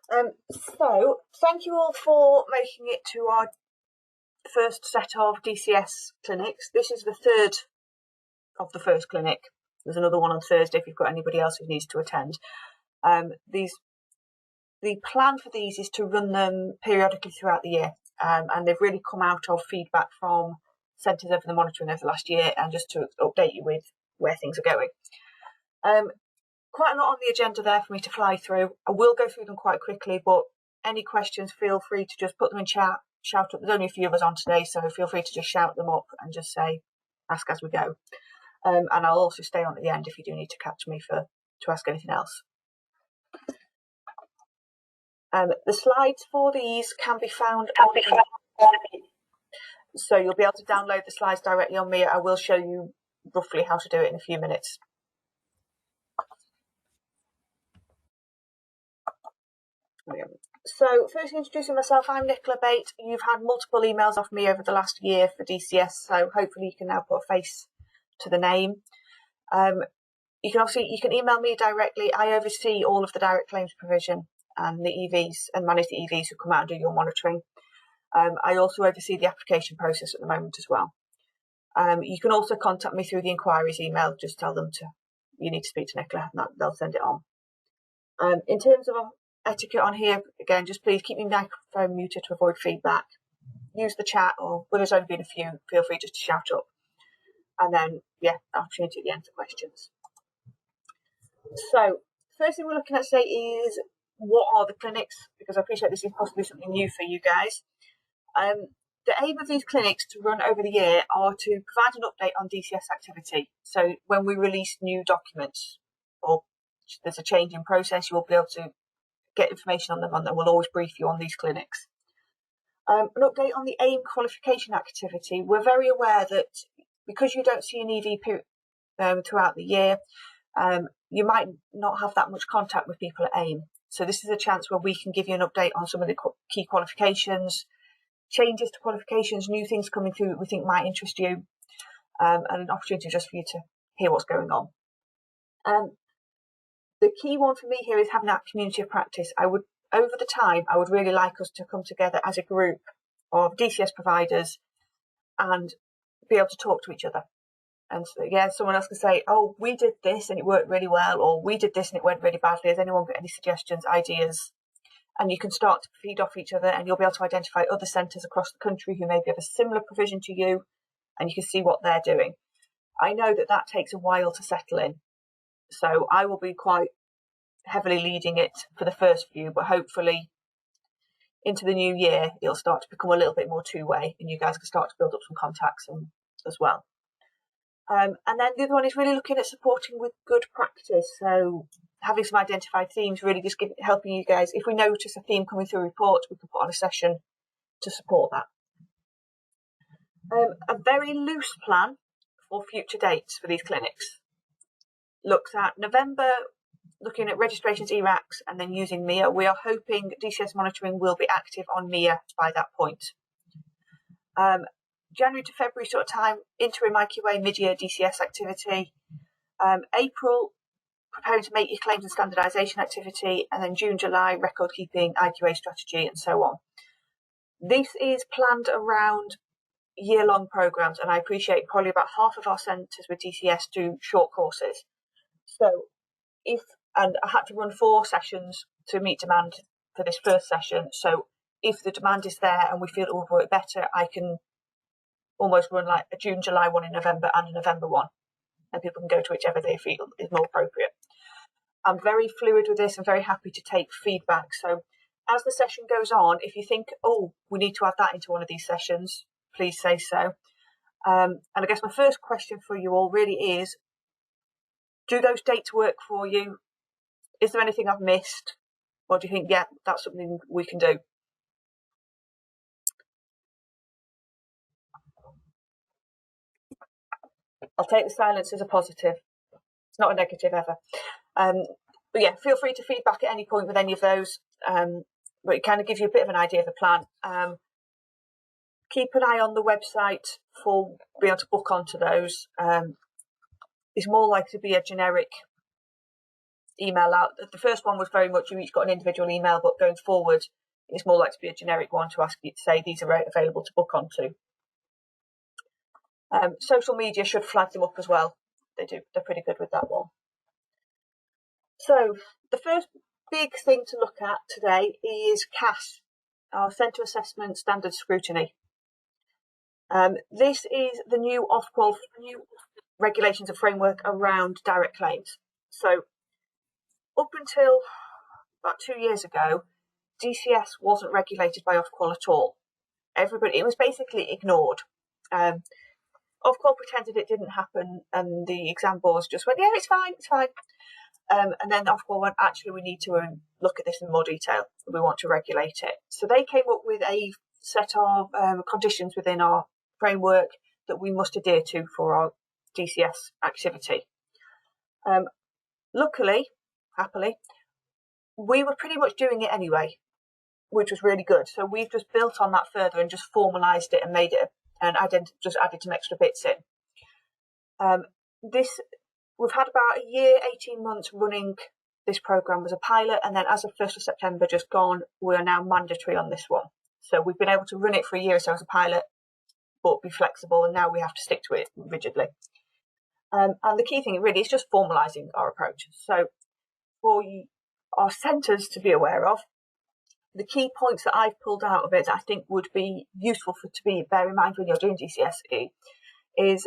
So thank you all for making it to our first set of DCS clinics. This is the third of the first clinic. There's another one on Thursday if you've got anybody else who needs to attend. The plan for these is to run them periodically throughout the year, and they've really come out of feedback from centres over the monitoring over the last year, and just to update you with where things are going. Quite a lot on the agenda there for me to fly through. I will go through them quite quickly, but any questions, feel free to just put them in chat, shout up. There's only a few of us on today, so feel free to just shout them up and just say, ask as we go. And I'll also stay on at the end if you do need to catch me to ask anything else. The slides for these can be found so you'll be able to download the slides directly on Mia. I will show you roughly how to do it in a few minutes. So first introducing myself, I'm Nicola Bate. You've had multiple emails off me over the last year for DCS, so hopefully you can now put a face to the name. You can email me directly. I oversee all of the direct claims provision and the EVs and manage the EVs who come out and do your monitoring. I also oversee the application process at the moment as well. You can also contact me through the inquiries email. Just tell them you need to speak to Nicola, and they'll send it on. In terms of etiquette on here, again, just please keep your microphone muted to avoid feedback. Use the chat, or when there's only been a few, feel free just to shout up. And then, opportunity at the end for questions. So, first thing we're looking at today is what are the clinics, because I appreciate this is possibly something new for you guys. The aim of these clinics to run over the year are to provide an update on DCS activity. So when we release new documents or there's a change in process, you will be able to get information on them, and we'll always brief you on these clinics. An update on the AIM qualification activity. We're very aware that because you don't see an EV throughout the year, you might not have that much contact with people at AIM. So this is a chance where we can give you an update on some of the key qualifications, changes to qualifications, new things coming through that we think might interest you, and an opportunity just for you to hear what's going on. The key one for me here is having that community of practice. Over the time, I would really like us to come together as a group of DCS providers and be able to talk to each other. And so, someone else can say, oh, we did this and it worked really well, or we did this and it went really badly. Has anyone got any suggestions, ideas? And you can start to feed off each other, and you'll be able to identify other centres across the country who maybe have a similar provision to you, and you can see what they're doing. I know that takes a while to settle in, so I will be quite heavily leading it for the first few, but hopefully into the new year, it'll start to become a little bit more two-way, and you guys can start to build up some contacts as well. And then the other one is really looking at supporting with good practice. So having some identified themes, really just helping you guys. If we notice a theme coming through reports, we can put on a session to support that. A very loose plan for future dates for these clinics looks at November, looking at registrations, Eracks, and then using MIA. We are hoping DCS monitoring will be active on MIA by that point. January to February sort of time, interim IQA mid-year DCS activity. April, preparing to make your claims and standardisation activity, and then June, July, record keeping, IQA strategy, and so on. This is planned around year-long programmes, and I appreciate probably about half of our centres with DCS do short courses. So and I had to run 4 sessions to meet demand for this first session. So if the demand is there and we feel it will work better, I can almost run like a June, July one in November and a November one, and people can go to whichever they feel is more appropriate. I'm very fluid with this. I'm very happy to take feedback. So as the session goes on, if you think, oh, we need to add that into one of these sessions, please say so. And I guess my first question for you all really is, do those dates work for you? Is there anything I've missed? Or do you think, that's something we can do? I'll take the silence as a positive. It's not a negative ever. But feel free to feedback at any point with any of those. But it kind of gives you a bit of an idea of the plan. Keep an eye on the website for being able to book onto those. It's more likely to be a generic email out. The first one was very much you each got an individual email, but going forward, it's more likely to be a generic one to ask you to say these are available to book onto. Social media should flag them up as well. They do. They're pretty good with that one. So the first big thing to look at today is CAS, our Centre Assessment Standard Scrutiny. This is the new Ofqual regulations and framework around direct claims. So up until about 2 years ago, DCS wasn't regulated by Ofqual at all. It was basically ignored. Ofqual pretended it didn't happen, and the exam boards just went, yeah, it's fine, it's fine. And then Ofqual went, actually, we need to look at this in more detail. We want to regulate it. So they came up with a set of conditions within our framework that we must adhere to for our DCS activity. Luckily, happily, we were pretty much doing it anyway, which was really good. So we've just built on that further and just formalised it and made it, and just added some extra bits in. We've had about a year, 18 months running this programme as a pilot, and then as of 1st of September just gone, we are now mandatory on this one. So we've been able to run it for a year or so as a pilot, but be flexible, and now we have to stick to it rigidly. And the key thing really is just formalising our approach. So for our centres to be aware of, the key points that I've pulled out of it that I think would be useful to bear in mind when you're doing DCSE is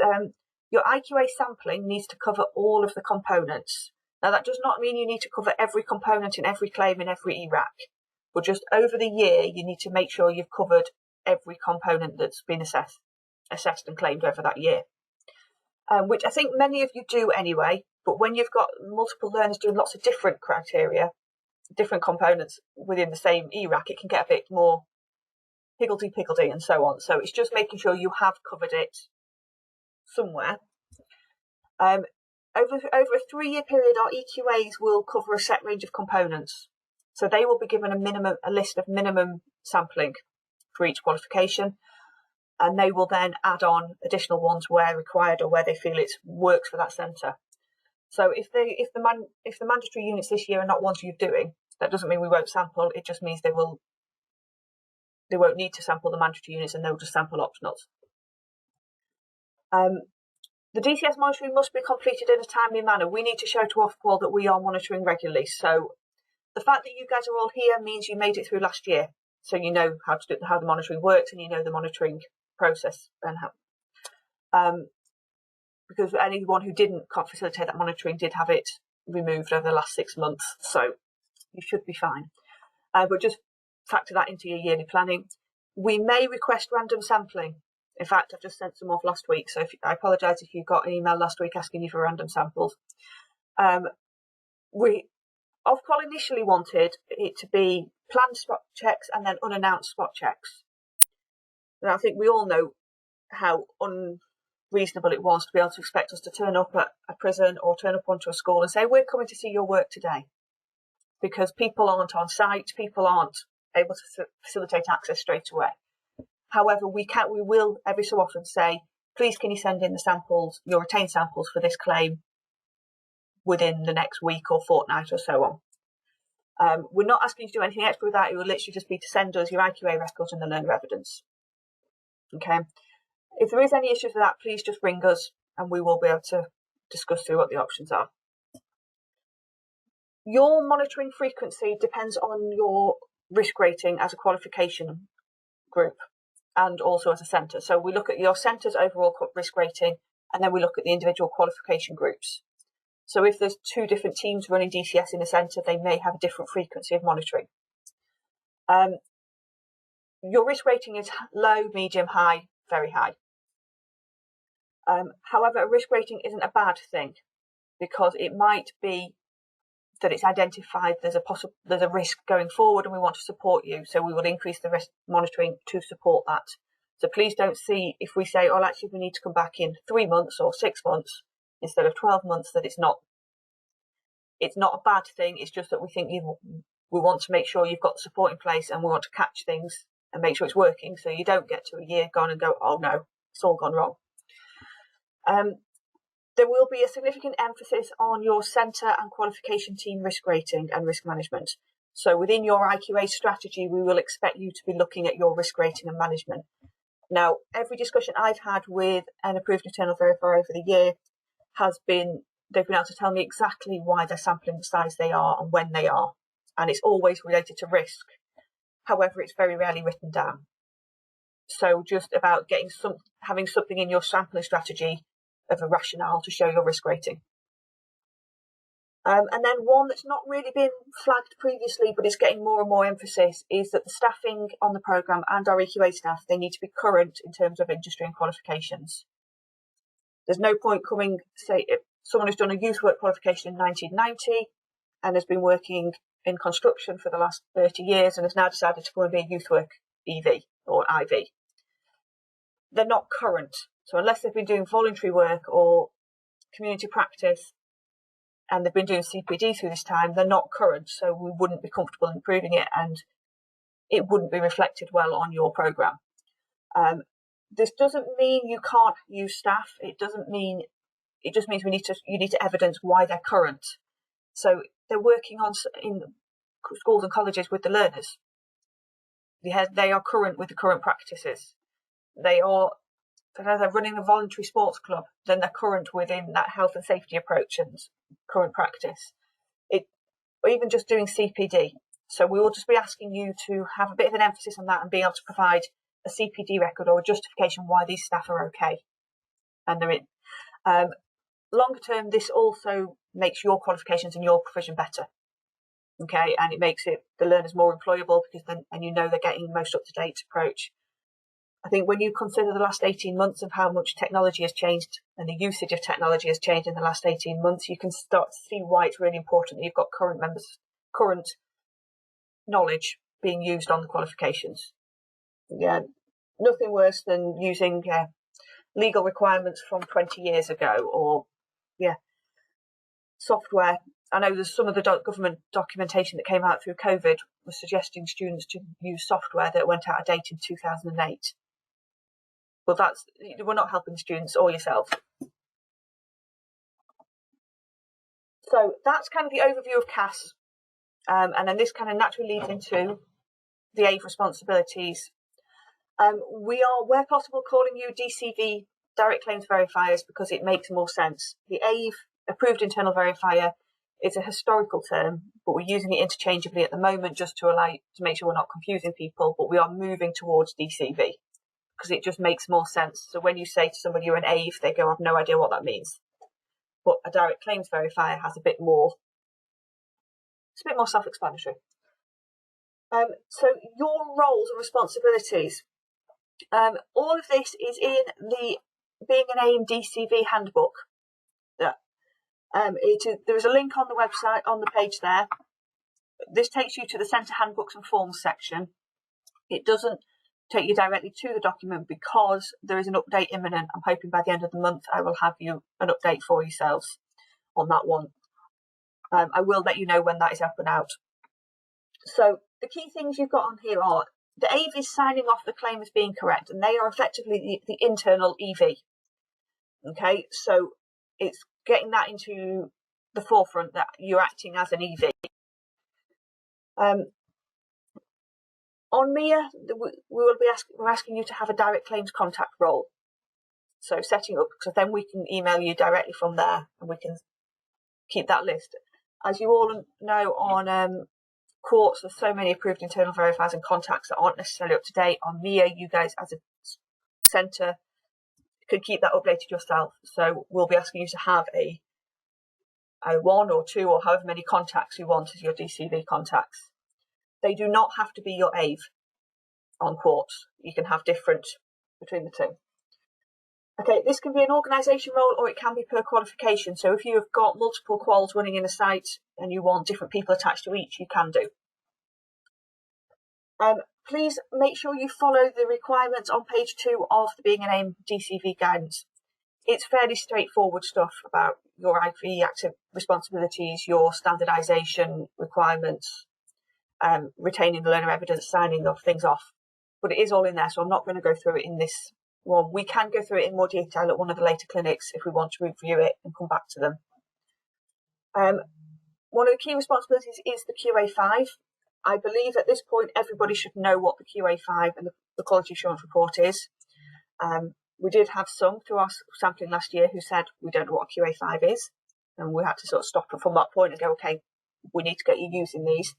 your IQA sampling needs to cover all of the components. Now, that does not mean you need to cover every component in every claim in every ERAC, but just over the year, you need to make sure you've covered every component that's been assessed and claimed over that year, which I think many of you do anyway. But when you've got multiple learners doing lots of different criteria, different components within the same ERAC, it can get a bit more higgledy-piggledy and so on. So it's just making sure you have covered it somewhere. Over a 3-year period, our EQAs will cover a set range of components. So they will be given a list of minimum sampling for each qualification, and they will then add on additional ones where required or where they feel it works for that centre. So if the mandatory units this year are not ones you're doing, that doesn't mean we won't sample. It just means they won't need to sample the mandatory units, and they'll just sample optionals. The DCS monitoring must be completed in a timely manner. We need to show to Ofqual that we are monitoring regularly. So the fact that you guys are all here means you made it through last year. So you know how the monitoring works, and you know the monitoring process and how. Because anyone who can't facilitate that monitoring did have it removed over the last 6 months. So you should be fine. But just factor that into your yearly planning. We may request random sampling. In fact, I've just sent some off last week, so I apologise if you got an email last week asking you for random samples. Ofqual initially wanted it to be planned spot checks and then unannounced spot checks. And I think we all know how unreasonable it was to be able to expect us to turn up at a prison or turn up onto a school and say, we're coming to see your work today. Because people aren't on site, people aren't able to facilitate access straight away. However, we will every so often say, please can you send in the samples, your retained samples for this claim within the next week or fortnight or so on. We're not asking you to do anything extra with that. It will literally just be to send us your IQA records and the learner evidence. Okay. If there is any issues with that, please just ring us and we will be able to discuss through what the options are. Your monitoring frequency depends on your risk rating as a qualification group and also as a centre. So we look at your centre's overall risk rating, and then we look at the individual qualification groups. So if there's 2 different teams running DCS in a centre, they may have a different frequency of monitoring. Your risk rating is low, medium, high, very high. However, a risk rating isn't a bad thing, because it might be that it's identified there's a risk going forward and we want to support you, so we will increase the risk monitoring to support that. So please don't see if we say, oh, actually we need to come back in 3 months or 6 months instead of 12 months, that it's not a bad thing. It's just that we think we want to make sure you've got the support in place, and we want to catch things and make sure it's working, so you don't get to a year gone and go, oh no, it's all gone wrong. There will be a significant emphasis on your centre and qualification team risk rating and risk management. So within your IQA strategy, we will expect you to be looking at your risk rating and management. Now, every discussion I've had with an approved internal verifier over the year has been, they've been able to tell me exactly why they're sampling the size they are and when they are. And it's always related to risk. However, it's very rarely written down. So just about having something in your sampling strategy of a rationale to show your risk rating. And then one that's not really been flagged previously, but is getting more and more emphasis, is that the staffing on the programme and our EQA staff, they need to be current in terms of industry and qualifications. There's no point coming, say, if someone who's done a youth work qualification in 1990 and has been working in construction for the last 30 years and has now decided to go and be a youth work EV or IV. They're not current. So unless they've been doing voluntary work or community practice and they've been doing CPD through this time, they're not current. So we wouldn't be comfortable in improving it and it wouldn't be reflected well on your programme. This doesn't mean you can't use staff. It just means you need to evidence why they're current. So they're working in schools and colleges with the learners. They are current with the current practices. They're running a voluntary sports club, then they're current within that health and safety approach and current practice. Or even just doing CPD. So we will just be asking you to have a bit of an emphasis on that and being able to provide a CPD record or a justification why these staff are okay and they're in. Longer term, this also makes your qualifications and your provision better. Okay, and it makes the learners more employable because then you know they're getting the most up-to-date approach. I think when you consider the last 18 months of how much technology has changed and the usage of technology has changed in the last 18 months, you can start to see why it's really important that you've got current knowledge being used on the qualifications. Yeah, nothing worse than using legal requirements from 20 years ago or software. I know there's some of the government documentation that came out through COVID was suggesting students to use software that went out of date in 2008. Well, we're not helping students or yourself. So that's kind of the overview of CAS. And then this kind of naturally leads into the AIM responsibilities. We are, where possible, calling you DCV, direct claims verifiers, because it makes more sense. The AIM approved internal verifier is a historical term, but we're using it interchangeably at the moment just to make sure we're not confusing people, but we are moving towards DCV because it just makes more sense. So when you say to somebody you're an AIM, they go, I have no idea what that means. But a direct claims verifier has it's a bit more self-explanatory. So your roles and responsibilities, all of this is in the Being an AIM DCV handbook. There is a link on the website, on the page there. This takes you to the Centre Handbooks and Forms section. It doesn't take you directly to the document because there is an update imminent. I'm hoping by the end of the month I will have you an update for yourselves on that one. I will let you know when that is up and out. So the key things you've got on here are the AIM is signing off the claim as being correct, and they are effectively the internal EV. Okay, so it's getting that into the forefront that you're acting as an EV. On MIA, we're asking you to have a direct claims contact role. So setting up, because then we can email you directly from there and we can keep that list. As you all know, on Quartz, there's so many approved internal verifiers and contacts that aren't necessarily up to date. On MIA, you guys as a centre could keep that updated yourself. So we'll be asking you to have a one or two or however many contacts you want as your DCV contacts. They do not have to be your AIM on Quartz. You can have different between the two. Okay, this can be an organisation role or it can be per qualification. So if you've got multiple quals running in a site and you want different people attached to each, you can do. Please make sure you follow the requirements on page 2 of the Being an AIM DCV guidance. It's fairly straightforward stuff about your IV active responsibilities, your standardisation requirements, retaining the learner evidence, signing of things off. But it is all in there, so I'm not going to go through it in this Well, we can go through it in more detail at one of the later clinics if we want to review it and come back to them. One of the key responsibilities is the QA5. I believe at this point everybody should know what the QA5 and the quality assurance report is. We did have some through our sampling last year who said we don't know what a QA5 is, and we had to sort of stop from that point and go, okay, we need to get you using these.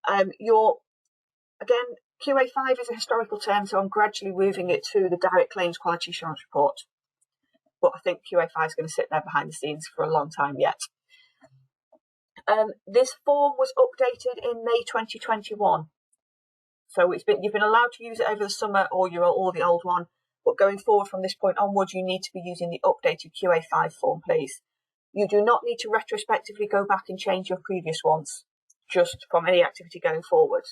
Again, QA5 is a historical term, so I'm gradually moving it to the direct claims quality assurance report. But I think QA5 is going to sit there behind the scenes for a long time yet. This form was updated in May 2021. So you've been allowed to use it over the summer or the old one. But going forward from this point onwards, you need to be using the updated QA5 form, please. You do not need to retrospectively go back and change your previous ones, just from any activity going forward.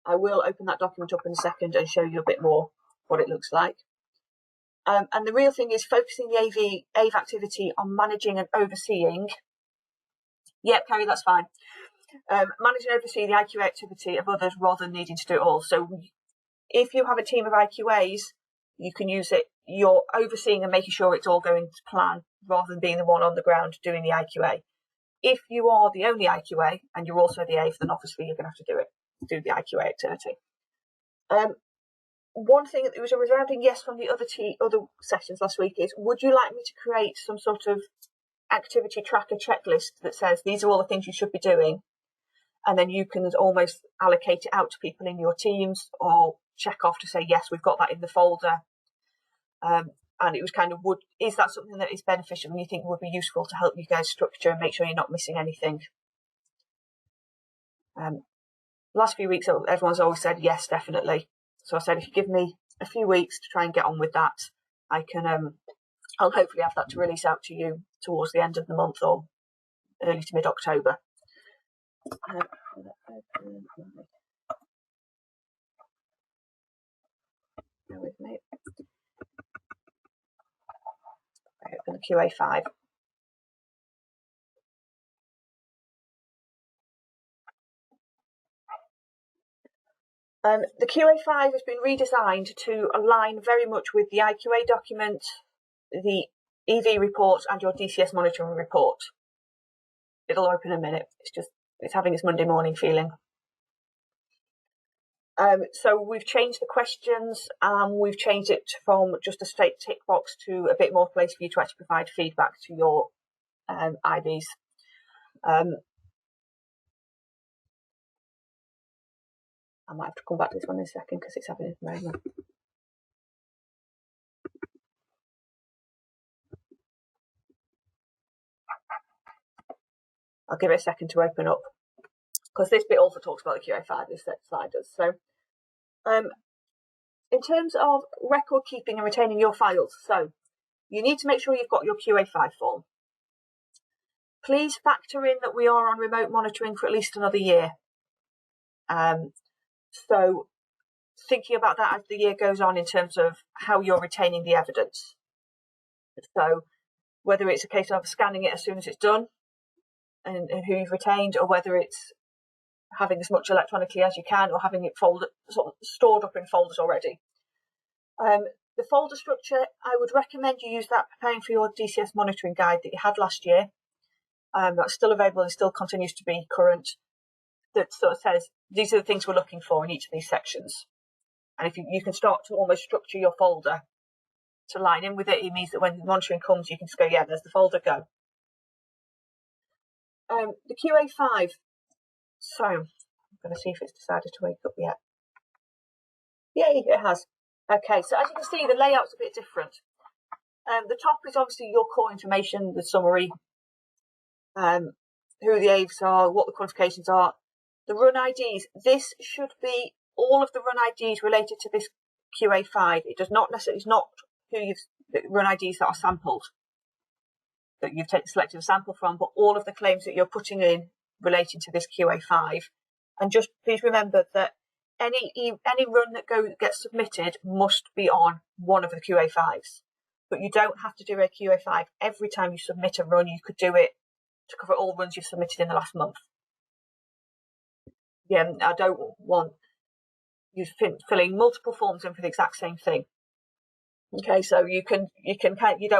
I will open that document up in a second and show you a bit more what it looks like. And the real thing is focusing the AVE activity on managing and overseeing. Yep, Carrie, that's fine. Manage and oversee the IQA activity of others rather than needing to do it all. So if you have a team of IQAs, you can use it. You're overseeing and making sure it's all going to plan rather than being the one on the ground doing the IQA. If you are the only IQA and you're also the AVE, then obviously you're going to have to do the IQA activity. One thing that was a resounding yes from the other sessions last week is, would you like me to create some sort of activity tracker checklist that says these are all the things you should be doing, and then you can almost allocate it out to people in your teams or check off to say, yes, we've got that in the folder. And it was kind of, is that something that is beneficial and you think would be useful to help you guys structure and make sure you're not missing anything? Last few weeks, everyone's always said, yes, definitely. So I said, if you give me a few weeks to try and get on with that, I can, I'll hopefully have that to release out to you towards the end of the month or early to mid-October. Bear with me. I open the QA5. The QA5 has been redesigned to align very much with the IQA document, the EV report, and your DCS monitoring report. It'll open in a minute. It's having its Monday morning feeling. So we've changed the questions. We've changed it from just a straight tick box to a bit more place for you to actually provide feedback to your IVs. I might have to come back to this one in a second because it's having a moment. I'll give it a second to open up because this bit also talks about the QA5, this slide does. So in terms of record keeping and retaining your files, so you need to make sure you've got your QA5 form. Please factor in that we are on remote monitoring for at least another year. So thinking about that as the year goes on in terms of how you're retaining the evidence. So whether it's a case of scanning it as soon as it's done and who you've retained, or whether it's having as much electronically as you can, or having it stored up in folders already. The folder structure, I would recommend you use that preparing for your DCS monitoring guide that you had last year. That's still available and still continues to be current. That sort of says, these are the things we're looking for in each of these sections. And if you can start to almost structure your folder to line in with it, it means that when monitoring comes, you can just go, yeah, there's the folder, go. The QA5, so I'm going to see if it's decided to wake up yet. Yay, it has. Okay, so as you can see, the layout's a bit different. The top is obviously your core information, the summary, who the AVEs are, what the qualifications are. The run IDs, this should be all of the run IDs related to this QA5. It does not necessarily, it's not the run IDs that are sampled, that you've selected a sample from, but all of the claims that you're putting in relating to this QA5. And just please remember that any run that gets submitted must be on one of the QA5s. But you don't have to do a QA5 every time you submit a run. You could do it to cover all runs you've submitted in the last month. Yeah, I don't want you filling multiple forms in for the exact same thing. Okay, so you don't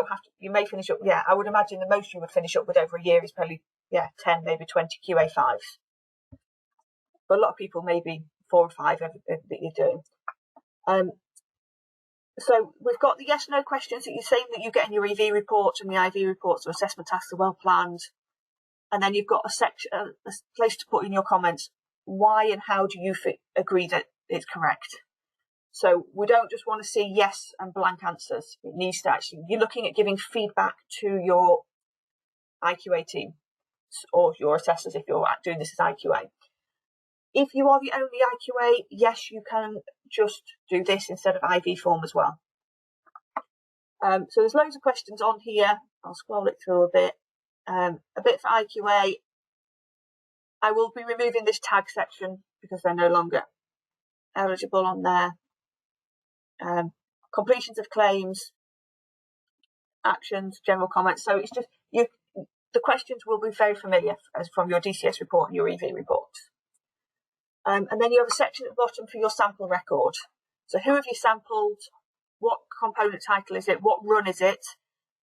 have to, you may finish up, I would imagine the most you would finish up with over a year is probably, 10, maybe 20 QA5s. But a lot of people, maybe 4 or 5 that you're doing. So we've got the yes/no questions that you're saying that you get in your EV reports, and the IV reports or assessment tasks are well planned. And then you've got a section, a place to put in your comments, why and how do you agree that it's correct? So we don't just want to see yes and blank answers. It needs to actually, you're looking at giving feedback to your IQA team or your assessors if you're doing this as IQA. If you are the only IQA, yes, you can just do this instead of IV form as well. So there's loads of questions on here. I'll scroll it through a bit. A bit for IQA. I will be removing this tag section because they're no longer eligible on there. Completions of claims, actions, general comments. So it's just the questions will be very familiar as from your DCS report and your EV report. And then you have a section at the bottom for your sample record. So who have you sampled? What component title is it? What run is it?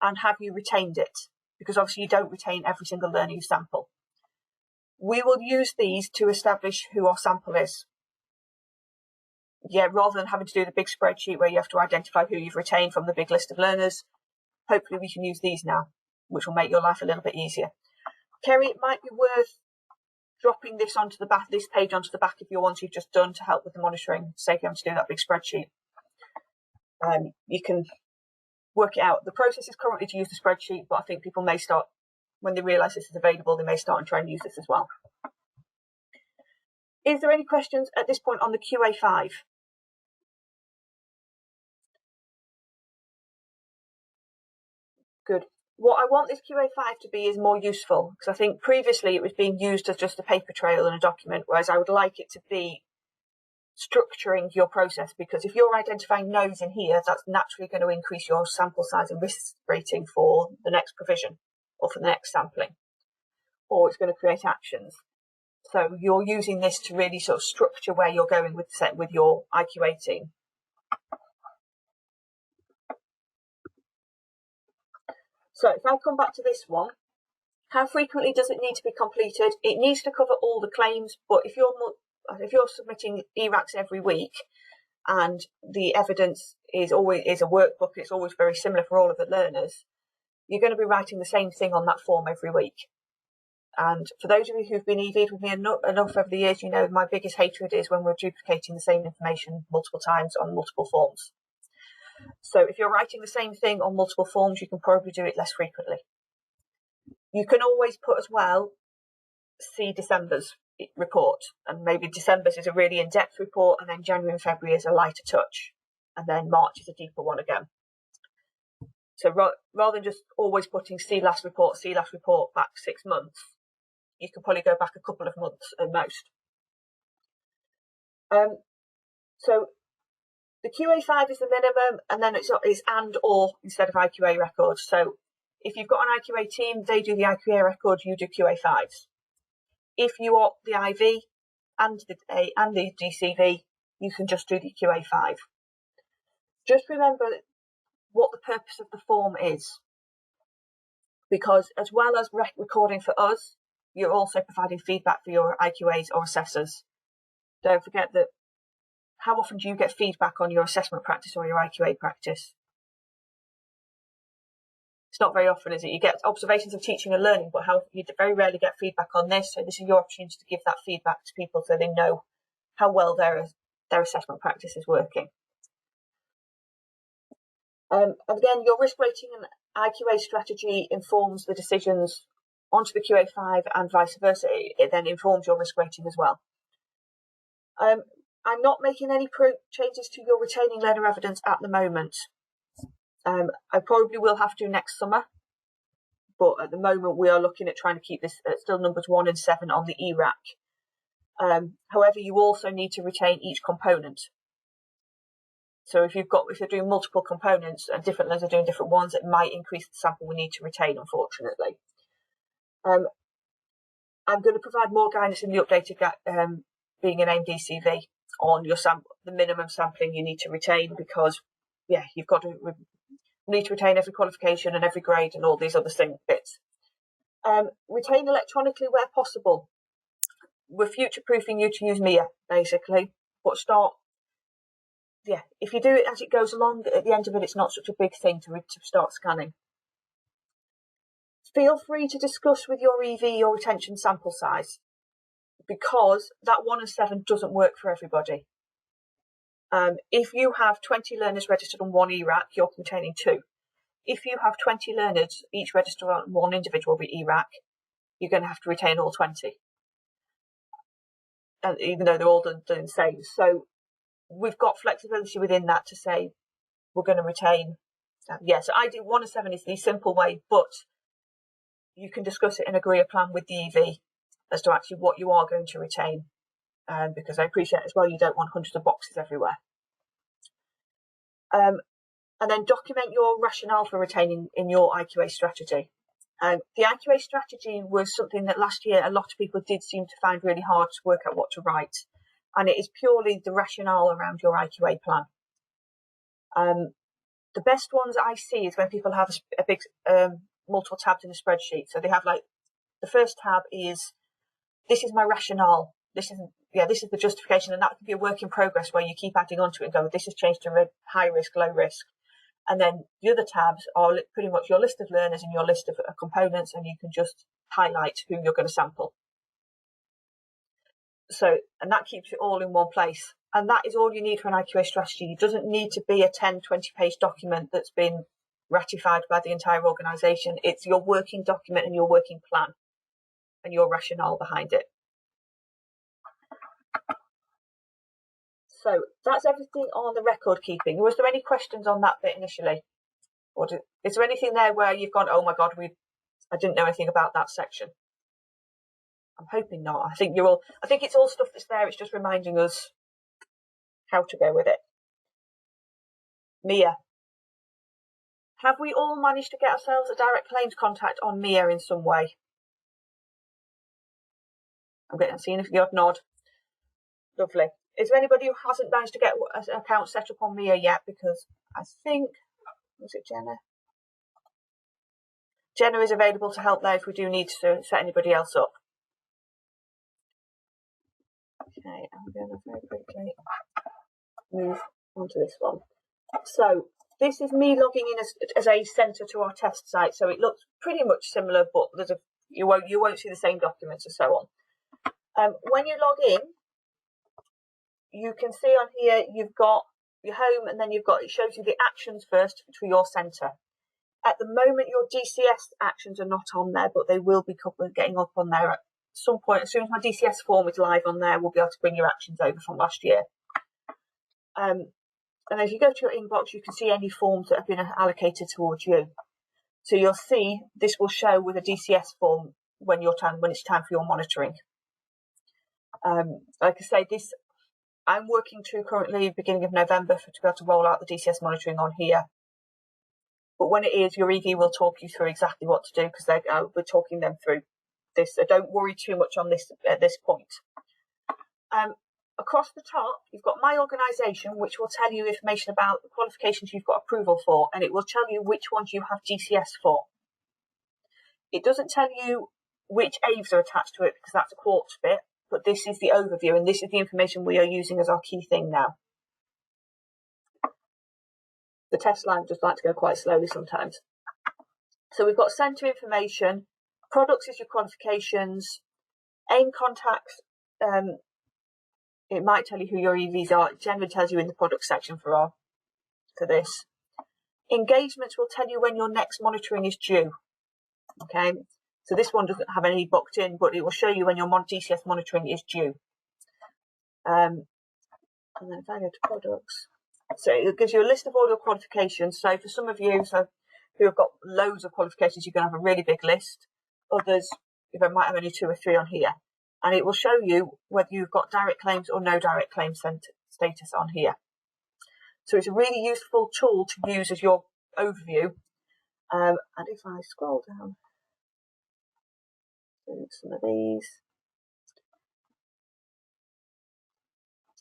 And have you retained it? Because obviously you don't retain every single learner you sample. We will use these to establish who our sample is. Rather than having to do the big spreadsheet where you have to identify who you've retained from the big list of learners, hopefully we can use these now, which will make your life a little bit easier. Kerry, it might be worth dropping this onto the back, this page onto the back of your ones you've just done to help with the monitoring, save you having to do that big spreadsheet. You can work it out. The process is currently to use the spreadsheet, but I think people may start, when they realise this is available, they may start and try and use this as well. Is there any questions at this point on the QA5? Good. What I want this QA5 to be is more useful, because I think previously it was being used as just a paper trail and a document, whereas I would like it to be structuring your process, because if you're identifying no's in here, that's naturally going to increase your sample size and risk rating for the next provision or for the next sampling, or it's going to create actions. So you're using this to really sort of structure where you're going with your IQA team. So if I come back to this one, how frequently does it need to be completed? It needs to cover all the claims, but if you're submitting Eracks every week and the evidence is a workbook, it's always very similar for all of the learners, you're going to be writing the same thing on that form every week. And for those of you who've been EV'd with me enough over the years, you know my biggest hatred is when we're duplicating the same information multiple times on multiple forms. So if you're writing the same thing on multiple forms, you can probably do it less frequently. You can always put as well, see December's report, and maybe December's is a really in-depth report, and then January and February is a lighter touch, and then March is a deeper one again. So rather than just always putting see last report back 6 months, you can probably go back a couple of months at most. So the QA5 is the minimum, and then it's and or instead of IQA records. So if you've got an IQA team, they do the IQA record, you do QA5s. If you opt the IV and the DCV, you can just do the QA5. Just remember what the purpose of the form is, because as well as recording for us, you're also providing feedback for your IQAs or assessors. Don't forget that. How often do you get feedback on your assessment practice or your IQA practice? It's not very often, is it? You get observations of teaching and learning, but you very rarely get feedback on this. So this is your opportunity to give that feedback to people so they know how well their assessment practice is working. And again, your risk rating and IQA strategy informs the decisions onto the QA5 and vice versa. It then informs your risk rating as well. I'm not making any changes to your retaining learner evidence at the moment. I probably will have to next summer, but at the moment we are looking at trying to keep this at still numbers 1 and 7 on the ERAC. However, you also need to retain each component. So if you're doing multiple components and different learners are doing different ones, it might increase the sample we need to retain, unfortunately. I'm going to provide more guidance in the updated being an AIM DCV on your the minimum sampling you need to retain, because you've got to need to retain every qualification and every grade and all these other bits. Retain electronically where possible. We're future-proofing you to use MIA, basically, but if you do it as it goes along, at the end of it, it's not such a big thing to start scanning. Feel free to discuss with your EV your retention sample size, because that 1 and 7 doesn't work for everybody. If you have 20 learners registered on one ERAC, you're containing 2. If you have 20 learners, each registered on one individual ERAC, you're going to have to retain all 20. And even though they're all done the same. So we've got flexibility within that to say we're going to retain. So I do 1 and 7 is the simple way, but you can discuss it and agree a plan with the EV as to actually what you are going to retain. Because I appreciate as well, you don't want hundreds of boxes everywhere. And then document your rationale for retaining in your IQA strategy. The IQA strategy was something that last year a lot of people did seem to find really hard to work out what to write. And it is purely the rationale around your IQA plan. The best ones I see is when people have a big multiple tabs in a spreadsheet. So they have the first tab is, this is my rationale. This is the justification, and that can be a work in progress where you keep adding onto it and go, this has changed to high risk, low risk. And then the other tabs are pretty much your list of learners and your list of components, and you can just highlight who you're going to sample. So, and that keeps it all in one place. And that is all you need for an IQA strategy. It doesn't need to be a 10, 20-page document that's been ratified by the entire organisation. It's your working document and your working plan and your rationale behind it. So that's everything on the record keeping. Was there any questions on that bit initially? Or is there anything there where you've gone, oh my God, I didn't know anything about that section? I'm hoping not. I think it's all stuff that's there. It's just reminding us how to go with it. MIA. Have we all managed to get ourselves a direct claims contact on MIA in some way? I'm seeing if you nod. Lovely. Is there anybody who hasn't managed to get an account set up on MIA yet? Because I think, was it Jenna? Jenna is available to help there if we do need to set anybody else up. Okay, I'm going to very quickly move on to this one. So this is me logging in as a centre to our test site. So it looks pretty much similar, but you won't see the same documents and so on. When you log in, you can see on here you've got your home, and then it shows you the actions first for your centre. At the moment, your DCS actions are not on there, but they will be getting up on there at some point. As soon as my DCS form is live on there, we'll be able to bring your actions over from last year. And as you go to your inbox, you can see any forms that have been allocated towards you. So you'll see this will show with a DCS form when it's time for your monitoring. Like I say, I'm working to currently beginning of November to be able to roll out the DCS monitoring on here. But when it is, your EV will talk you through exactly what to do, because we're talking them through this. So don't worry too much on this at this point. Across the top, you've got My Organisation, which will tell you information about the qualifications you've got approval for, and it will tell you which ones you have DCS for. It doesn't tell you which AIVs are attached to it, because that's a quartz bit, but this is the overview, and this is the information we are using as our key thing now. The test line just like to go quite slowly sometimes. So we've got centre information, products is your qualifications, AIM contacts, it might tell you who your EVs are. It generally tells you in the product section for this. Engagements will tell you when your next monitoring is due. Okay, so this one doesn't have any booked in, but it will show you when your DCS monitoring is due. And then if I go to products, so it gives you a list of all your qualifications. So for some of you who have got loads of qualifications, you're going to have a really big list. Others, you might have only 2 or 3 on here. And it will show you whether you've got direct claims or no direct claim status on here. So it's a really useful tool to use as your overview. And if I scroll down to some of these,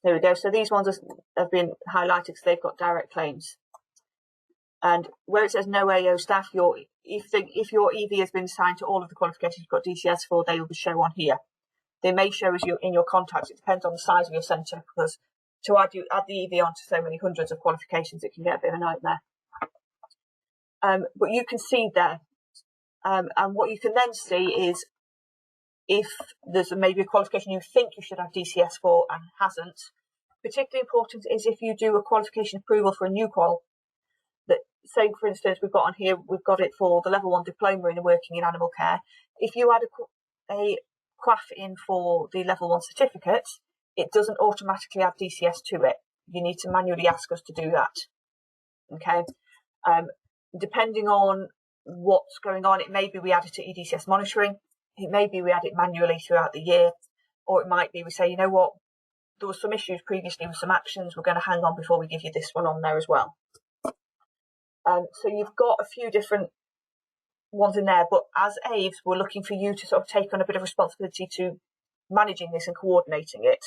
there we go. So these ones have been highlighted because they've got direct claims. And where it says no AO staff, if your EV has been assigned to all of the qualifications you've got DCS for, they will show on here. They may show as in your contacts. It depends on the size of your centre, because to add the EV onto so many hundreds of qualifications, it can get a bit of a nightmare. But you can see there, and what you can then see is if there's maybe a qualification you think you should have DCS for and hasn't. Particularly important is if you do a qualification approval for a new qual. That, say for instance, we've got it for the level 1 diploma in working in animal care. If you add a QAF in for the level 1 certificate, it doesn't automatically add DCS to it. You need to manually ask us to do that. Okay. Depending on what's going on, it may be we add it to EDCS monitoring. It may be we add it manually throughout the year, or it might be we say, you know what, there were some issues previously with some actions. We're going to hang on before we give you this one on there as well. So you've got a few different ones in there, but as AIVs, we're looking for you to sort of take on a bit of responsibility to managing this and coordinating it,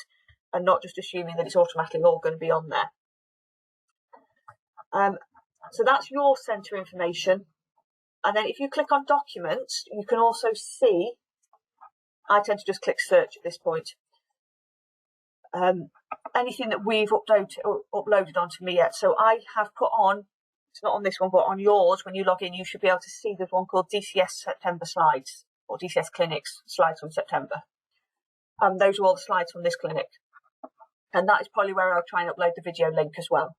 and not just assuming that it's automatically all going to be on there. So that's your centre information. And then if you click on documents, you can also see, I tend to just click search at this point. Anything that we've uploaded onto me yet. So I have put on, it's not on this one, but on yours, when you log in, you should be able to see there's one called DCS September slides, or DCS Clinics slides from September. Those are all the slides from this clinic. And that is probably where I'll try and upload the video link as well.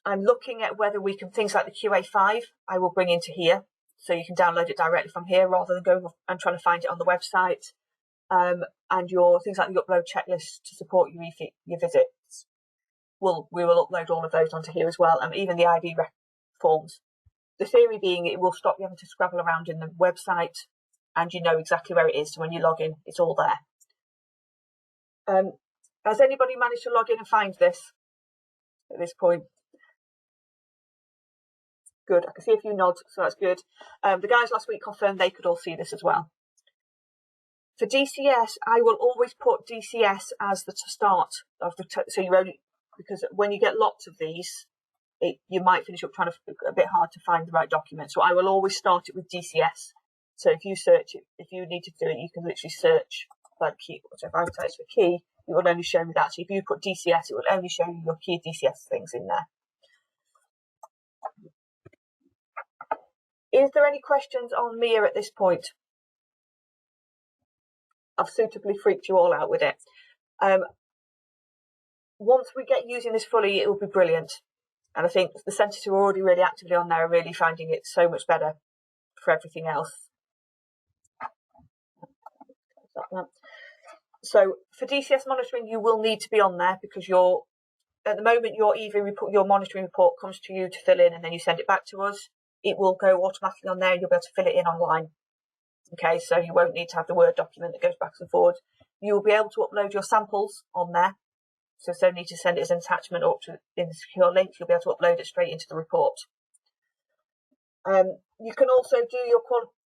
I'm looking at whether we can, things like the QA5, I will bring into here. So you can download it directly from here rather than going and trying to find it on the website. And your things like the upload checklist to support your visits. We will upload all of those onto here as well, and even the ID forms. The theory being it will stop you having to scrabble around in the website, and you know exactly where it is. So when you log in, it's all there. Has anybody managed to log in and find this at this point? Good. I can see a few nods, so that's good. The guys last week confirmed they could all see this as well. For DCS, I will always put DCS as the start of the, so you're only, because when you get lots of these, you might finish up trying to, a bit hard to find the right document. So I will always start it with DCS. So if you search it, if you need to do it, you can literally search by the key. So if I type for key, it will only show me that. So if you put DCS, it will only show you your key DCS things in there. Is there any questions on MIA at this point? I've suitably freaked you all out with it. Once we get using this fully, it will be brilliant. And I think the centres who are already really actively on there are really finding it so much better for everything else. So for DCS monitoring, you will need to be on there because at the moment your EV report, your monitoring report comes to you to fill in, and then you send it back to us. It will go automatically on there, and you'll be able to fill it in online. Okay, so you won't need to have the Word document that goes backwards and forwards. You will be able to upload your samples on there. So you don't need to send it as an attachment up to in the secure link. You'll be able to upload it straight into the report. You can also do your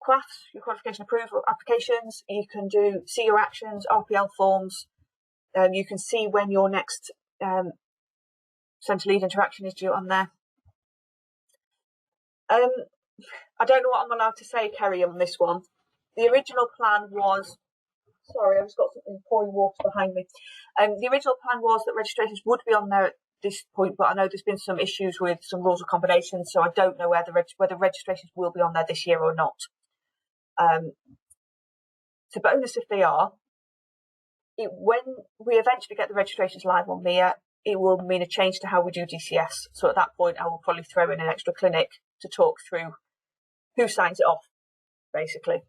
QAFs, your qualification approval applications. You can see your actions, RPL forms. You can see when your next centre lead interaction is due on there. I don't know what I'm allowed to say, Kerry, on this one. The original plan was, sorry, I've just got something pouring water behind me. The original plan was that registrations would be on there at this point, but I know there's been some issues with some rules of combination, so I don't know whether registrations will be on there this year or not. It's a bonus if they are. When we eventually get the registrations live on MIA, it will mean a change to how we do DCS. So at that point, I will probably throw in an extra clinic to talk through who signs it off, basically.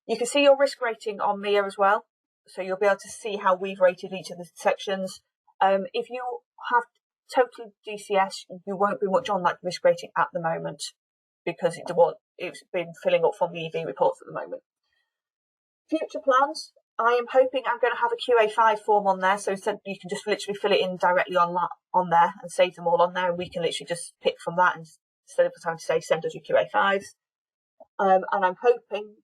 You can see your risk rating on MIA as well. So you'll be able to see how we've rated each of the sections. If you have total DCS, you won't be much on that risk rating at the moment because it's been filling up from the EV reports at the moment. Future plans, I am hoping I'm going to have a QA5 form on there, so you can just literally fill it in directly on there and save them all on there, and we can literally just pick from that instead of having to say send us your QA5s. And I'm hoping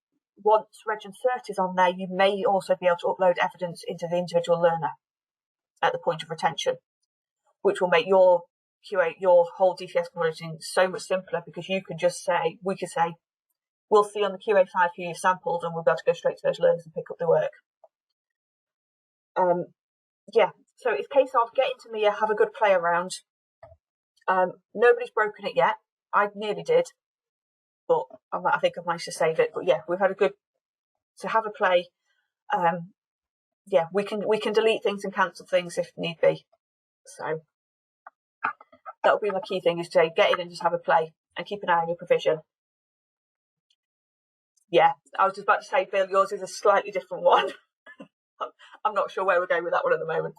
once Reg and Cert is on there, you may also be able to upload evidence into the individual learner at the point of retention. which will make your QA, your whole DCS monitoring so much simpler, because you can just say, we could say, we'll see on the QA5 who you've sampled, and we'll be able to go straight to those learners and pick up the work. Yeah, so it's a case of get into Mia, have a good play around. Nobody's broken it yet. I nearly did, but I think I've managed to save it. But yeah, we've had a good, to have a play. Yeah, we can delete things and cancel things if need be. So that would be my key thing, is to get in and just have a play and keep an eye on your provision. Yeah, I was just about to say, Bill, yours is a slightly different one. I'm not sure where we're going with that one at the moment.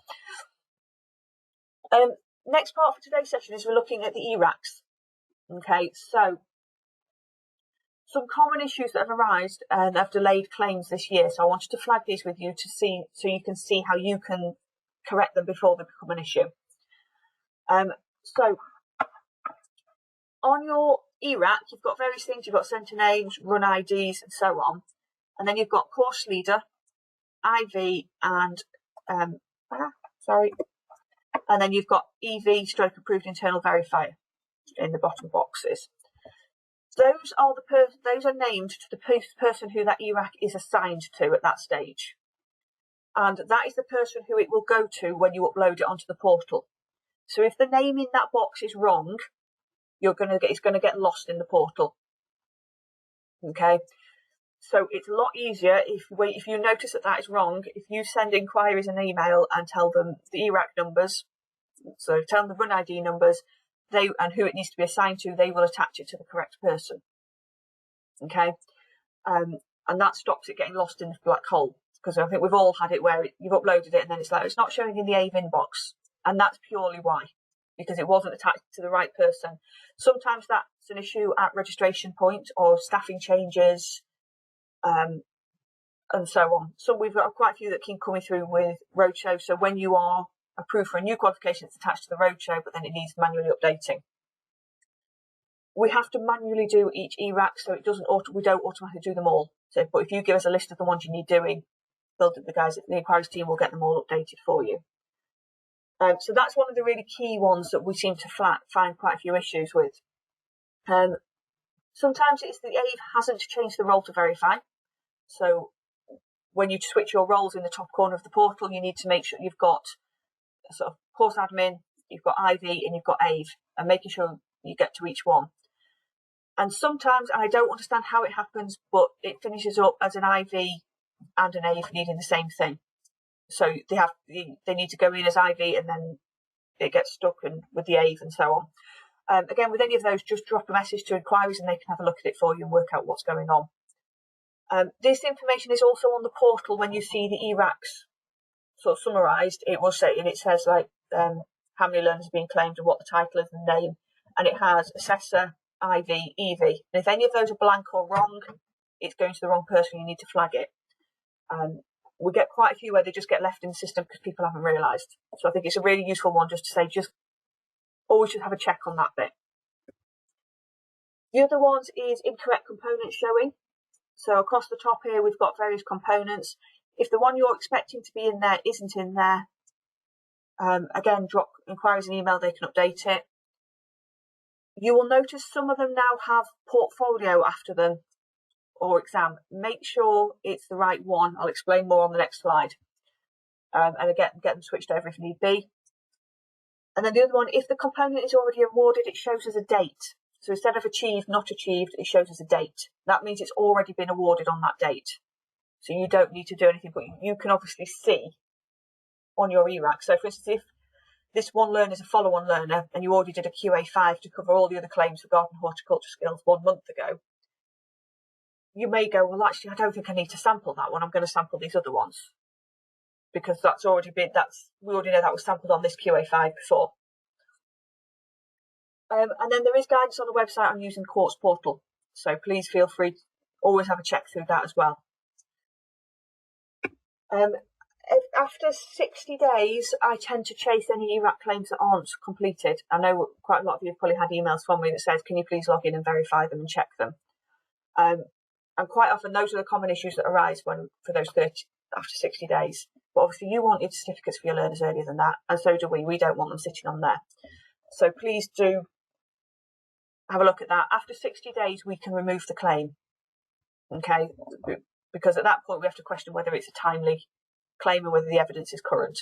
Next part for today's session is we're looking at the Eracks. Okay, so some common issues that have arisen and have delayed claims this year. So I wanted to flag these with you to see, so you can see how you can correct them before they become an issue. So on your Erack, you've got various things. You've got centre names, run IDs, and so on. And then you've got course leader, IV, and and then you've got EV stroke approved internal verifier in the bottom boxes. Those are those are named to the person who that Erack is assigned to at that stage, and that is the person who it will go to when you upload it onto the portal. So if the name in that box is wrong, it's going to get lost in the portal. Okay, so it's a lot easier if you notice that is wrong. If you send inquiries an email and tell them the Erack numbers, so tell them the run ID numbers, and who it needs to be assigned to, they will attach it to the correct person. Okay, and that stops it getting lost in the black hole, because I think we've all had it where you've uploaded it and then it's like, it's not showing in the AIM inbox, and that's purely why, because it wasn't attached to the right person. Sometimes that's an issue at registration point or staffing changes, and so on. So we've got quite a few that keep coming through with Roadshow. So when you are approved for a new qualification, it's attached to the Roadshow, but then it needs manually updating. We have to manually do each Erack, so it doesn't we don't automatically do them all. So, but if you give us a list of the ones you need doing, the guys at the inquiries team will get them all updated for you. So that's one of the really key ones that we seem to find quite a few issues with. Sometimes it's the AIM hasn't changed the role to verify. So when you switch your roles in the top corner of the portal, you need to make sure you've got a sort of course admin, you've got IV, and you've got AIM, and making sure you get to each one. And sometimes, and I don't understand how it happens, but it finishes up as an IV and an AIM needing the same thing. So they need to go in as IV, and then it gets stuck with the AIM and so on. Again, with any of those, just drop a message to inquiries and they can have a look at it for you and work out what's going on. This information is also on the portal. When you see the Eracks sort of summarised, it will say, and it says like how many learners are being claimed and what the title is and the name, and it has assessor, IV, EV. And if any of those are blank or wrong, it's going to the wrong person. You need to flag it. We get quite a few where they just get left in the system because people haven't realised. So I think it's a really useful one just to say, just always have a check on that bit. The other ones is incorrect components showing. So across the top here, we've got various components. If the one you're expecting to be in there isn't in there, again, drop inquiries and email, they can update it. You will notice some of them now have portfolio after them or exam. Make sure it's the right one. I'll explain more on the next slide. And again, get them switched over if need be. And then the other one, if the component is already awarded, it shows as a date. So instead of achieved, not achieved, it shows as a date. That means it's already been awarded on that date. So you don't need to do anything, but you can obviously see on your Erack. So for instance, if this one learner is a follow-on learner and you already did a QA5 to cover all the other claims for garden horticulture skills 1 month ago, you may go, well, actually, I don't think I need to sample that one. I'm going to sample these other ones because that's already been, we already know that was sampled on this QA5 before. And then there is guidance on the website on using Courts Portal. So please feel free to always have a check through that as well. After 60 days, I tend to chase any Erack claims that aren't completed. I know quite a lot of you have probably had emails from me that says, can you please log in and verify them and check them? And quite often, those are the common issues that arise for those 30 after 60 days. But obviously you wanted certificates for your learners earlier than that, and so do we. We don't want them sitting on there. So please do have a look at that. After 60 days, we can remove the claim. Okay, because at that point we have to question whether it's a timely claim and whether the evidence is current.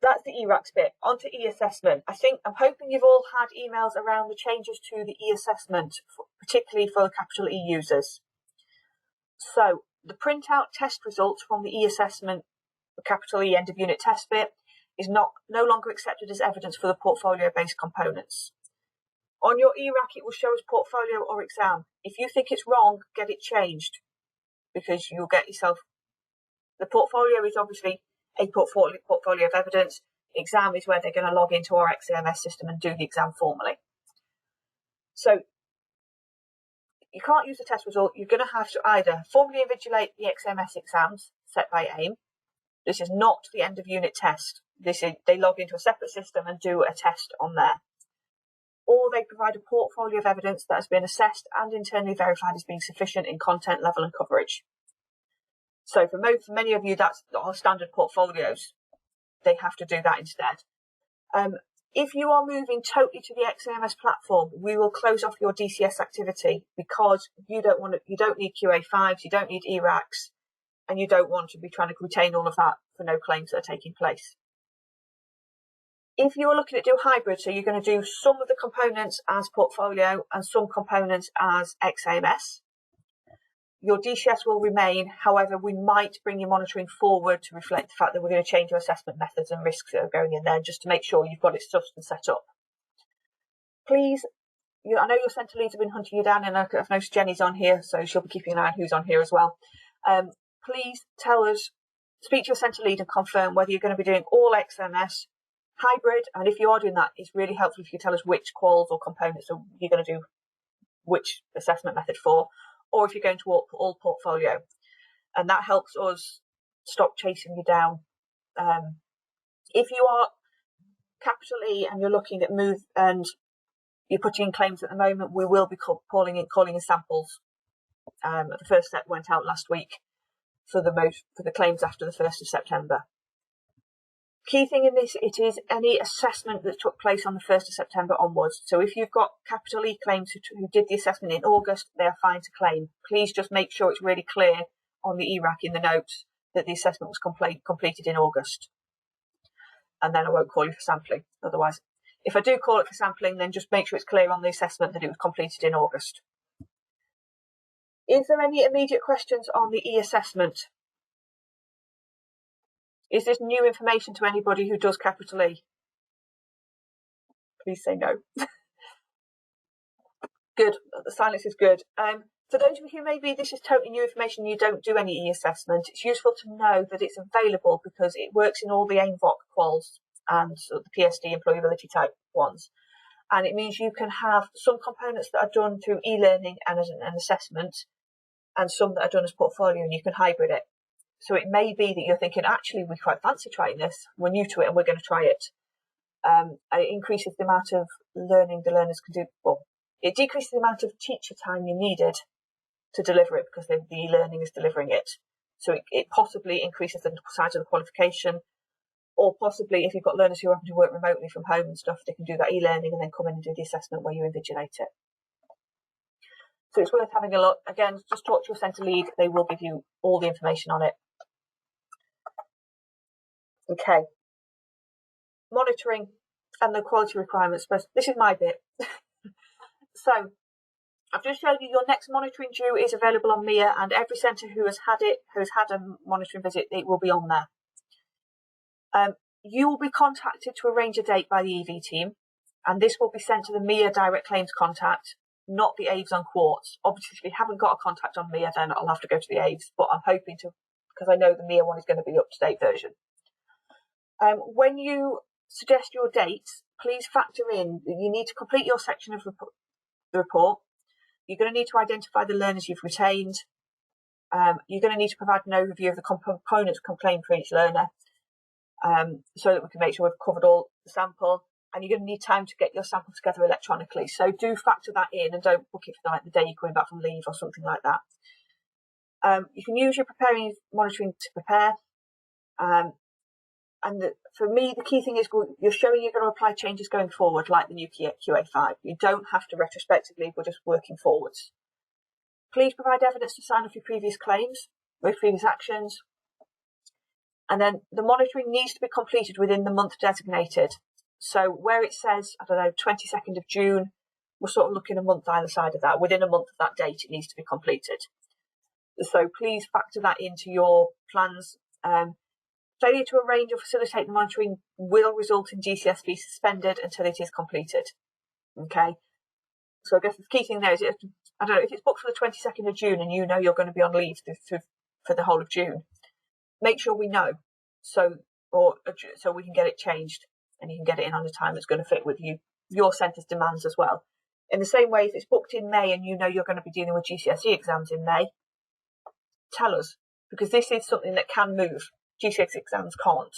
That's the Eracks bit. On to e-assessment. I'm hoping you've all had emails around the changes to the e-assessment, particularly for the capital E users. So the printout test results from the e-assessment, the capital E end of unit test bit, is no longer accepted as evidence for the portfolio-based components. On your ERAC, it will show as portfolio or exam. If you think it's wrong, get it changed, because you'll get yourself. The portfolio is obviously a portfolio of evidence. Exam is where they're going to log into our XAMS system and do the exam formally. So you can't use the test result. You're going to have to either formally invigilate the XAMS exams set by AIM. This is not the end of unit test. They log into a separate system and do a test on there. Or they provide a portfolio of evidence that has been assessed and internally verified as being sufficient in content, level and coverage. So for many of you, that's our standard portfolios. They have to do that instead. If you are moving totally to the XAMS platform, we will close off your DCS activity, because you don't need QA5s, you don't need Eracks, and you don't want to be trying to retain all of that for no claims that are taking place. If you're looking at do hybrid, so you're going to do some of the components as portfolio and some components as XAMS, your DCS will remain. However, we might bring your monitoring forward to reflect the fact that we're going to change your assessment methods and risks that are going in there, just to make sure you've got it stuffed and set up. Please, I know your centre leads have been hunting you down, and I've noticed Jenny's on here, so she'll be keeping an eye on who's on here as well. Please tell us, speak to your centre lead and confirm whether you're going to be doing all XMS, hybrid, and if you are doing that, it's really helpful if you tell us which quals or components you're going to do which assessment method for, or if you're going to all portfolio. And that helps us stop chasing you down. If you are capital E and you're looking at move and you're putting in claims at the moment, we will be calling in samples. The first step went out last week for the claims after the 1st of September. Key thing in this, it is any assessment that took place on the 1st of September onwards. So if you've got capital E claims who did the assessment in August, they are fine to claim. Please just make sure it's really clear on the ERAC in the notes that the assessment was completed in August. And then I won't call you for sampling. Otherwise, if I do call it for sampling, then just make sure it's clear on the assessment that it was completed in August. Is there any immediate questions on the e-assessment? Is this new information to anybody who does capital E? Please say no. Good. The silence is good. For those of you who maybe this is totally new information, you don't do any e-assessment, it's useful to know that it's available because it works in all the AIM quals and the PSD employability type ones. And it means you can have some components that are done through e-learning and as an assessment, and some that are done as portfolio, and you can hybrid it. So it may be that you're thinking, actually, we quite fancy trying this. We're new to it and we're going to try it. And it increases the amount of learning the learners can do. Well, it decreases the amount of teacher time you needed to deliver it because the e-learning is delivering it. So it possibly increases the size of the qualification, or possibly if you've got learners who are having to work remotely from home and stuff, they can do that e-learning and then come in and do the assessment where you invigilate it. So it's worth having a look. Again, just talk to your centre lead. They will give you all the information on it. Okay. Monitoring and the quality requirements. This is my bit. So I've just showed you your next monitoring due is available on MIA, and every centre who has had a monitoring visit, it will be on there. You will be contacted to arrange a date by the EV team, and this will be sent to the MIA direct claims contact, not the AVES on Quartz. Obviously, if you haven't got a contact on MIA, then I'll have to go to the AVES, but I'm hoping to, because I know the MIA one is going to be the up-to-date version. When you suggest your dates, please factor in that you need to complete your section of the report. You're going to need to identify the learners you've retained. You're going to need to provide an overview of the components claimed for each learner, so that we can make sure we've covered all the sample. And you're going to need time to get your sample together electronically. So do factor that in and don't book it for like the day you're coming back from leave or something like that. You can use your preparing monitoring to prepare. For me, the key thing is you're showing you're going to apply changes going forward, like the new QA5. You don't have to retrospectively, we're just working forwards. Please provide evidence to sign off your previous claims with previous actions. And then the monitoring needs to be completed within the month designated. So where it says, 22nd of June, we're sort of looking a month either side of that. Within a month of that date, it needs to be completed. So please factor that into your plans. Failure to arrange or facilitate the monitoring will result in DCS being suspended until it is completed. Okay. So I guess the key thing there is, if it's booked for the 22nd of June and you know you're going to be on leave for the whole of June, make sure we know so we can get it changed and you can get it in on a time that's going to fit with your centre's demands as well. In the same way, if it's booked in May and you know you're going to be dealing with GCSE exams in May, tell us, because this is something that can move. GCSE exams can't.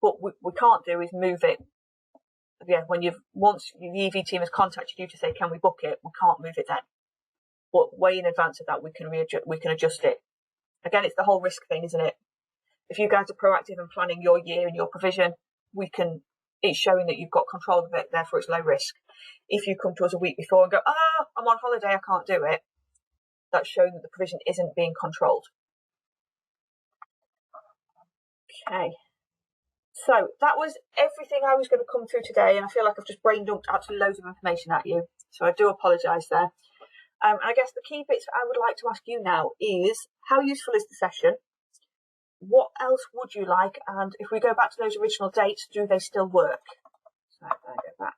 What we can't do is move it. Yeah, once the EV team has contacted you to say, can we book it? We can't move it then. But way in advance of that, we can adjust it. Again, it's the whole risk thing, isn't it? If you guys are proactive in planning your year and your provision, it's showing that you've got control of it, therefore it's low risk. If you come to us a week before and go, I'm on holiday, I can't do it, that's showing that the provision isn't being controlled. Okay. So that was everything I was going to come through today, and I feel like I've just brain dumped absolutely loads of information at you. So I do apologise there. And I guess the key bits I would like to ask you now is, how useful is the session? What else would you like? And if we go back to those original dates, do they still work? So I go back.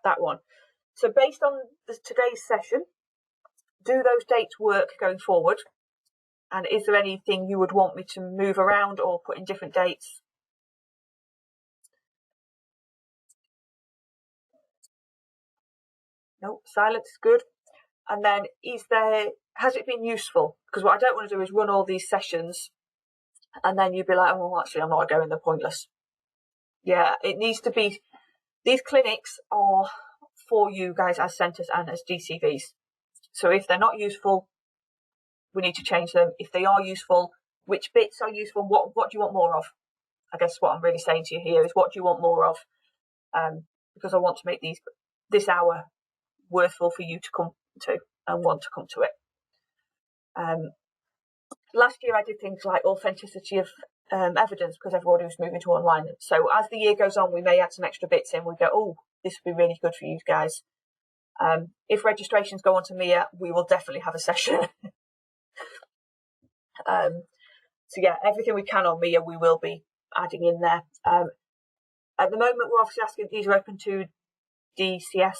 That one. So based on today's session, do those dates work going forward? And is there anything you would want me to move around or put in different dates? No, silence is good. And then has it been useful? Because what I don't want to do is run all these sessions and then you'd be like, oh, well, actually, I'm not going, they're pointless. Yeah, it needs to be, these clinics are for you guys as centres and as DCVs. So if they're not useful, we need to change them. If they are useful, which bits are useful? What do you want more of? I guess what I'm really saying to you here is, what do you want more of? Because I want to make this hour worthwhile for you to come to and want to come to it. Last year I did things like authenticity of evidence, because everybody was moving to online. So as the year goes on, we may add some extra bits in. We go, oh, this would be really good for you guys. If registrations go on to Mia, we will definitely have a session. So yeah, everything we can on Mia, we will be adding in there. At the moment, we're obviously asking, these are open to DCS,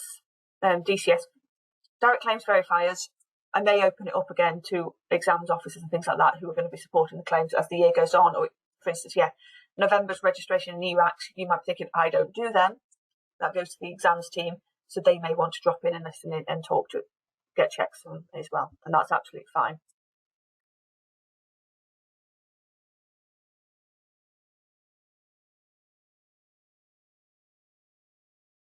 direct claims verifiers. I may open it up again to exams officers and things like that who are going to be supporting the claims as the year goes on. Or, for instance, November's registration in Eracks, you might be thinking, I don't do them. That goes to the exams team, so they may want to drop in and listen in and talk to get checks on as well, and that's absolutely fine.